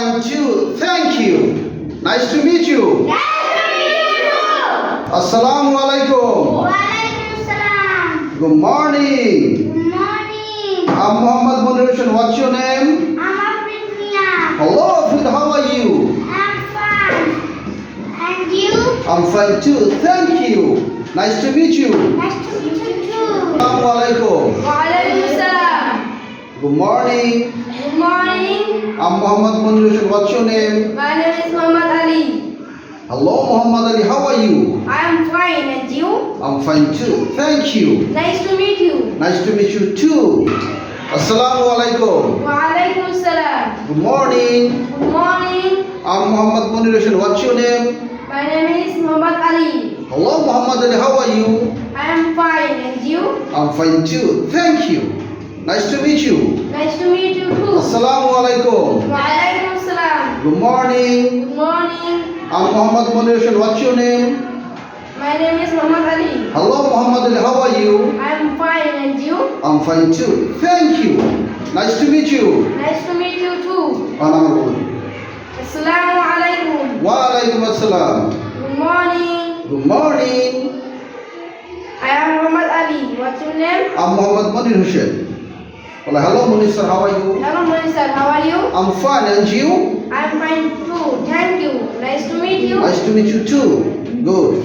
fine too. Thank you. Nice to meet you. Assalamu alaikum. Waalaikumsalam. Good morning. Good morning. I'm Muhammad Munir Hussain. What's your name? I'm Afrinia. Hello, Afid. How are you? I'm fine. And you? I'm fine too. Thank you. Nice to meet you. Nice to meet you too. Assalamu alaikum. Waalaikumsalam. Good morning. Good morning. I'm Muhammad Munir Hussain. What's your name? My name is Muhammad Ali. Hello, Muhammad Ali. How are you? I am fine. And you? I'm fine too. Thank you. Nice to meet you. Nice to meet you too. Assalamu alaikum. Waalaikumsalam. Good morning. Good morning. I'm Muhammad Munir Hussain. What's your name? My name is Muhammad Ali. Hello, Muhammad Ali. How are you? I am fine. And you? I'm fine too. Thank you. Nice to meet you. Nice to meet you too. Assalamu alaikum. Waalaikumsalam. Good morning. Good morning. I'm Muhammad Munir Hussain. What's your name? My name is Muhammad Ali. Hello, Muhammad Ali. How are you? I am fine. And you? I'm fine too. Thank you. Nice to meet you. Nice to meet you too. Assalamu alaikum. Wa alaikum assalam. Good morning. Good morning. I am Muhammad Ali. What's your name? I'm Muhammad Munir Hussain. Well, hello, Munir sir. How are you? Hello, Munir. How are you? I'm fine. And you? I am fine too. Thank you. Nice to meet you. Nice to meet you too. Good.